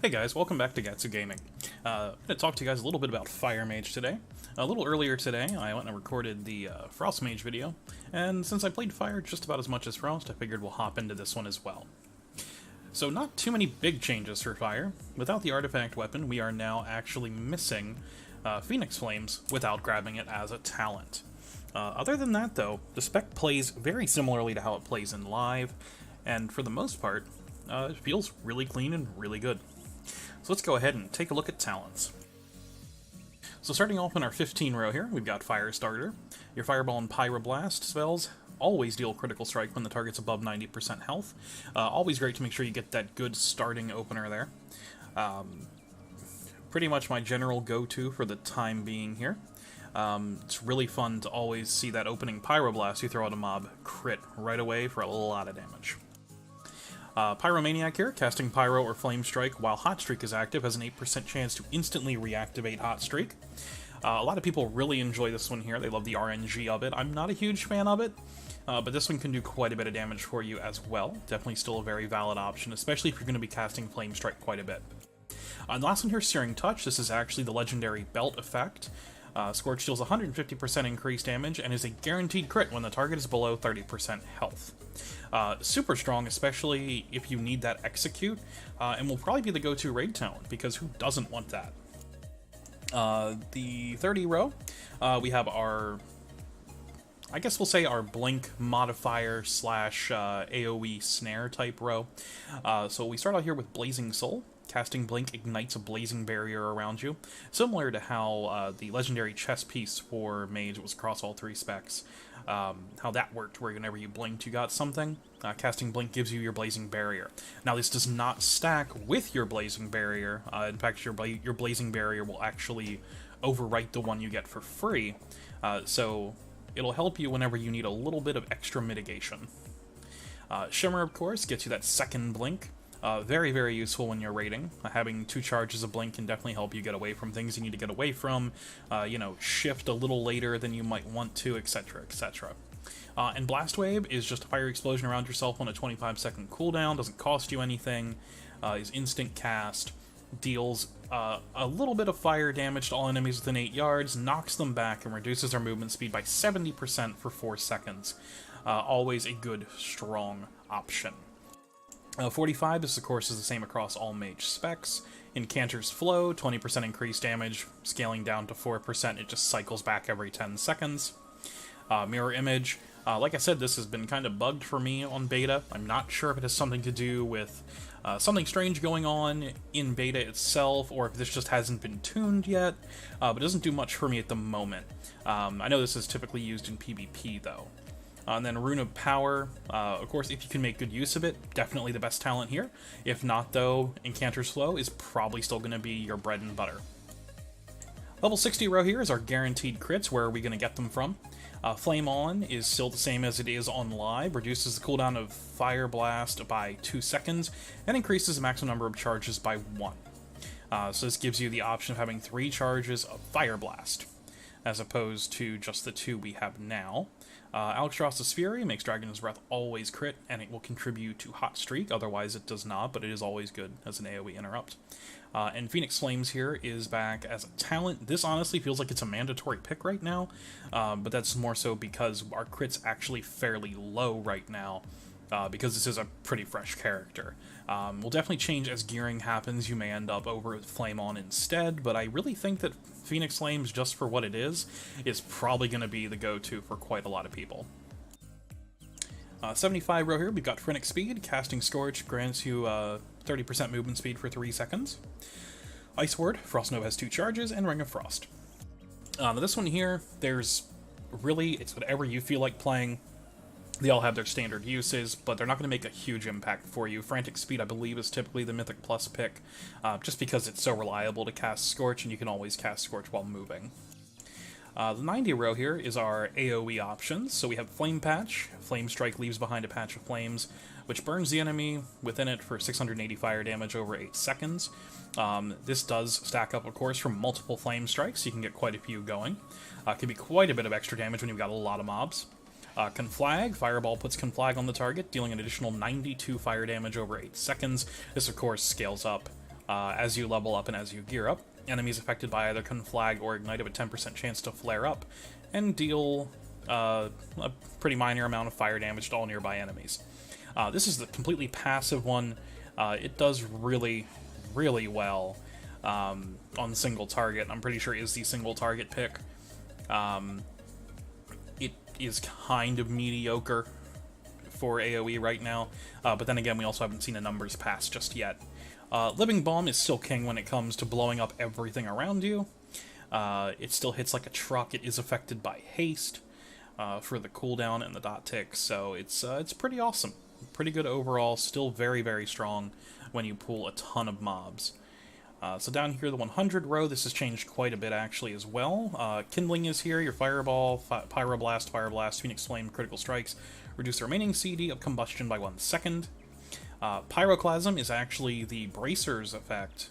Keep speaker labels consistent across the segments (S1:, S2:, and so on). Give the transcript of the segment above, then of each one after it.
S1: Hey guys, welcome back to Gatsu Gaming. I'm going to talk to you guys a little bit about Fire Mage today. A little earlier today, I went and recorded the Frost Mage video, and since I played Fire just about as much as Frost, I figured we'll hop into this one as well. So not too many big changes for Fire. Without the artifact weapon, we are now actually missing Phoenix Flames without grabbing it as a talent. Other than that though, the spec plays very similarly to how it plays in live, and for the most part, it feels really clean and really good. So let's go ahead and take a look at talents. So starting off in our 15 row here, we've got Firestarter. Your Fireball and Pyroblast spells always deal critical strike when the target's above 90% health. Always great to make sure you get that good starting opener there. Pretty much my general go-to for the time being here. It's really fun to always see that opening Pyroblast you throw at a mob crit right away for a lot of damage. Pyromaniac here, casting Pyro or Flame Strike while Hot Streak is active, has an 8% chance to instantly reactivate Hot Streak. A lot of people really enjoy this one here. They love the RNG of it. I'm not a huge fan of it, but this one can do quite a bit of damage for you as well. Definitely still a very valid option, especially if you're going to be casting Flame Strike quite a bit. And the last one here, Searing Touch. This is actually the legendary Belt effect. Scorch deals 150% increased damage and is a guaranteed crit when the target is below 30% health. Super strong, especially if you need that execute, and will probably be the go-to raid talent, because who doesn't want that? The 30 row, we have our, I guess we'll say our Blink modifier slash AoE snare type row. So we start out here with Blazing Soul. Casting Blink ignites a blazing barrier around you, similar to how the legendary chess piece for Mage was across all three specs. How that worked, where whenever you blinked you got something. Casting Blink gives you your blazing barrier. Now this does not stack with your blazing barrier. In fact, your blazing barrier will actually overwrite the one you get for free. So it'll help you whenever you need a little bit of extra mitigation. Shimmer, of course, gets you that second blink. Very, very useful when you're raiding. Having 2 charges of Blink can definitely help you get away from things you need to get away from, shift a little later than you might want to, etc., etc. And Blast Wave is just a fire explosion around yourself on a 25-second cooldown, doesn't cost you anything, is instant cast, deals a little bit of fire damage to all enemies within 8 yards, knocks them back, and reduces their movement speed by 70% for 4 seconds. Always a good, strong option. 45, this of course is the same across all Mage specs. Incanter's Flow, 20% increased damage, scaling down to 4%, it just cycles back every 10 seconds. Mirror Image, like I said, this has been kind of bugged for me on beta. I'm not sure if it has something to do with something strange going on in beta itself, or if this just hasn't been tuned yet, but it doesn't do much for me at the moment. I know this is typically used in PvP though. And then Rune of Power, of course, if you can make good use of it, definitely the best talent here. If not, though, Incanter's Flow is probably still going to be your bread and butter. Level 60 row here is our guaranteed crits. Where are we going to get them from? Flame On is still the same as it is on live, reduces the cooldown of Fire Blast by 2 seconds, and increases the maximum number of charges by 1. So this gives you the option of having 3 charges of Fire Blast, as opposed to just the 2 we have now. Alexstrasza's Fury makes Dragon's Breath always crit, and it will contribute to Hot Streak, otherwise it does not, but it is always good as an AoE interrupt. And Phoenix Flames here is back as a talent. This honestly feels like it's a mandatory pick right now, but that's more so because our crit's actually fairly low right now, because this is a pretty fresh character. Will definitely change as gearing happens. You may end up over with Flame On instead, but I really think that Phoenix Flames, just for what it is probably going to be the go-to for quite a lot of people. 75 row here, we've got Frenetic Speed. Casting Scorch grants you 30% movement speed for 3 seconds. Ice Ward, Frost Nova has 2 charges, and Ring of Frost. This one here, it's whatever you feel like playing. They all have their standard uses, but they're not going to make a huge impact for you. Frantic Speed, I believe, is typically the Mythic Plus pick, just because it's so reliable to cast Scorch, and you can always cast Scorch while moving. The 90 row here is our AoE options. So we have Flame Patch. Flame Strike leaves behind a patch of flames, which burns the enemy within it for 680 fire damage over 8 seconds. This does stack up, of course, from multiple Flame Strikes, so you can get quite a few going. Can be quite a bit of extra damage when you've got a lot of mobs. Conflag, Fireball puts Conflag on the target, dealing an additional 92 fire damage over 8 seconds. This, of course, scales up As you level up and as you gear up, enemies affected by either Conflag or Ignite have a 10% chance to flare up and deal a pretty minor amount of fire damage to all nearby enemies. This is the completely passive one. It does really, really well on single target. I'm pretty sure it is the single target pick. It is kind of mediocre for AoE right now, but then again, we also haven't seen a numbers pass just yet. Living Bomb is still king when it comes to blowing up everything around you. It still hits like a truck. It is affected by haste for the cooldown and the dot tick, so it's pretty awesome. Pretty good overall, still very, very strong when you pull a ton of mobs. So down here, the 100 row, this has changed quite a bit actually as well. Kindling is here, your Fireball, Pyroblast, Fireblast, Phoenix Flame, Critical Strikes, reduce the remaining CD of combustion by 1 second. Pyroclasm is actually the Bracer's effect,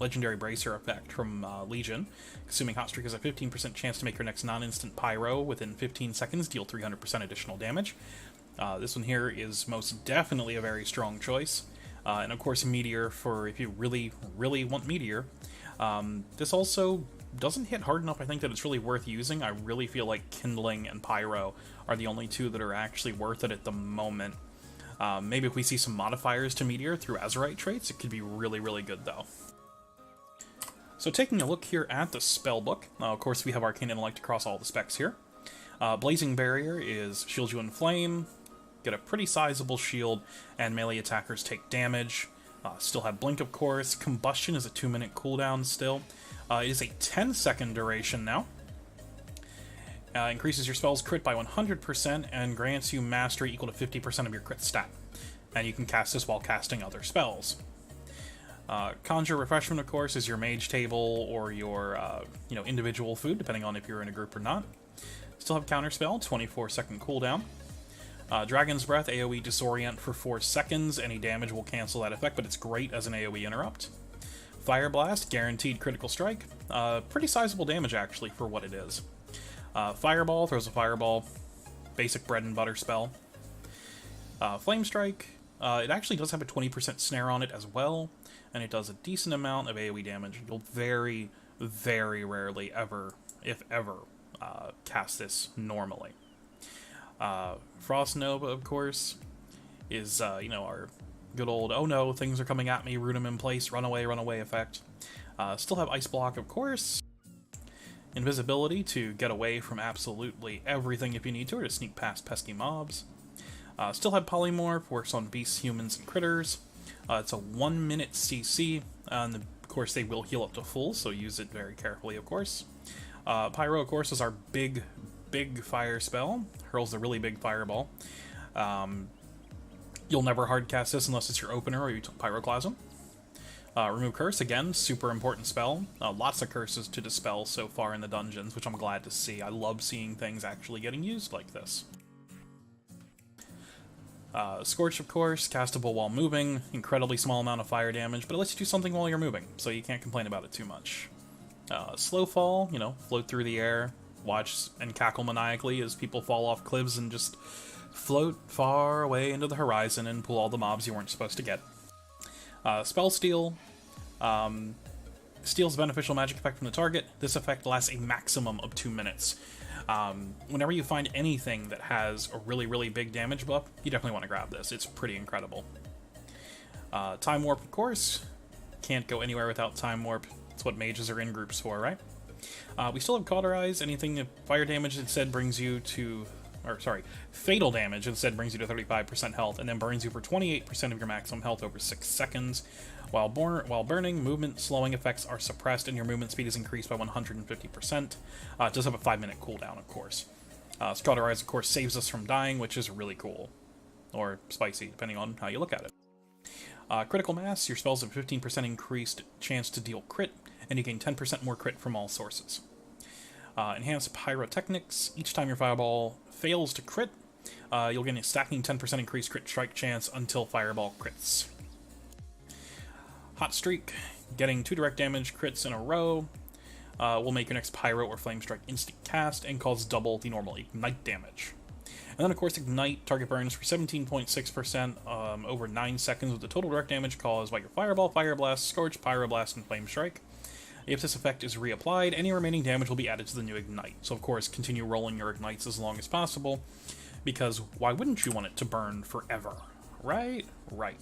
S1: legendary Bracer effect from Legion. Consuming Hot Streak has a 15% chance to make your next non-instant Pyro within 15 seconds, deal 300% additional damage. This one here is most definitely a very strong choice. And of course Meteor for if you really, really want Meteor. This also doesn't hit hard enough, I think, that it's really worth using. I really feel like Kindling and Pyro are the only two that are actually worth it at the moment. Maybe if we see some modifiers to Meteor through Azerite traits, it could be really, really good though. So taking a look here at the spellbook, of course we have Arcane Intellect across all the specs here. Blazing Barrier is shields you in flame, get a pretty sizable shield, and melee attackers take damage. Still have Blink, of course. Combustion is a 2-minute cooldown still. It is a 10-second duration now. Increases your spell's crit by 100% and grants you mastery equal to 50% of your crit stat. And you can cast this while casting other spells. Conjure Refreshment, of course, is your mage table or your individual food, depending on if you're in a group or not. Still have Counterspell, 24-second cooldown. Dragon's Breath, AoE Disorient for 4 seconds. Any damage will cancel that effect, but it's great as an AoE interrupt. Fire Blast, guaranteed critical strike. Pretty sizable damage, actually, for what it is. Fireball, throws a fireball. Basic bread and butter spell. Flame Strike, it actually does have a 20% snare on it as well, and it does a decent amount of AoE damage. You'll very, very rarely ever, if ever, cast this normally. Frost Nova, of course, is, our good old, oh no, things are coming at me, root them in place, run away effect. Still have Ice Block, of course. Invisibility to get away from absolutely everything if you need to, or to sneak past pesky mobs. Still have Polymorph, works on beasts, humans, and critters. It's a 1-minute CC, and of course they will heal up to full, so use it very carefully, of course. Pyro, of course, is our big fire spell. Hurls the really big fireball. You'll never hardcast this unless it's your opener or you took Pyroclasm. Remove Curse, again, super important spell. Lots of curses to dispel so far in the dungeons, which I'm glad to see. I love seeing things actually getting used like this. Scorch, of course, castable while moving. Incredibly small amount of fire damage, but it lets you do something while you're moving, so you can't complain about it too much. Slow Fall, float through the air. Watch and cackle maniacally as people fall off cliffs and just float far away into the horizon and pull all the mobs you weren't supposed to get. Spell Steal. Steals beneficial magic effect from the target. This effect lasts a maximum of 2 minutes. Whenever you find anything that has a really, really big damage buff, you definitely want to grab this. It's pretty incredible. Time Warp, of course. Can't go anywhere without Time Warp. It's what mages are in groups for, right? We still have Cauterize. Anything that fire damage instead brings you to... fatal damage instead brings you to 35% health, and then burns you for 28% of your maximum health over 6 seconds. While burning, movement slowing effects are suppressed, and your movement speed is increased by 150%. It does have a 5-minute cooldown, of course. Cauterize, of course, saves us from dying, which is really cool. Or spicy, depending on how you look at it. Critical Mass, your spells have a 15% increased chance to deal crit, and you gain 10% more crit from all sources. Enhanced Pyrotechnics, each time your fireball fails to crit, you'll gain a stacking 10% increased crit strike chance until fireball crits. Hot Streak, getting 2 direct damage crits in a row, will make your next Pyro or Flame Strike instant cast and cause double the normal Ignite damage. And then, of course, Ignite. Target burns for 17.6% over 9 seconds with the total direct damage caused by your Fireball, Fire Blast, Scorch, Pyroblast, and Flame Strike. If this effect is reapplied, any remaining damage will be added to the new Ignite. So, of course, continue rolling your Ignites as long as possible, because why wouldn't you want it to burn forever? Right? Right.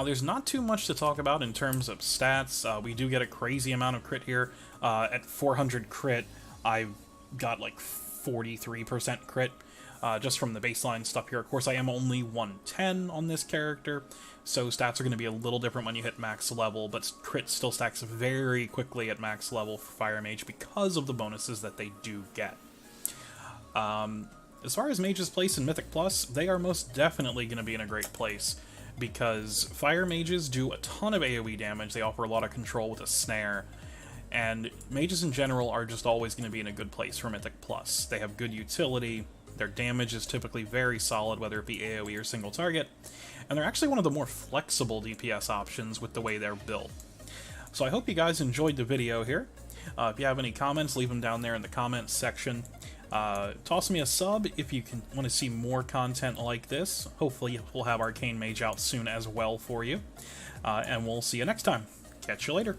S1: There's not too much to talk about in terms of stats. We do get a crazy amount of crit here. At 400 crit, I've got like 43% crit just from the baseline stuff here. Of course, I am only 110 on this character, so stats are going to be a little different when you hit max level, but crit still stacks very quickly at max level for Fire Mage because of the bonuses that they do get. As far as Mage's place in Mythic Plus, they are most definitely going to be in a great place, because Fire Mages do a ton of AoE damage, they offer a lot of control with a snare, and Mages in general are just always going to be in a good place for Mythic Plus. They have good utility, their damage is typically very solid, whether it be AoE or single target, and they're actually one of the more flexible DPS options with the way they're built. So I hope you guys enjoyed the video here. If you have any comments, leave them down there in the comments section. Toss me a sub if you want to see more content like this. Hopefully we'll have Arcane Mage out soon as well for you. And we'll see you next time. Catch you later.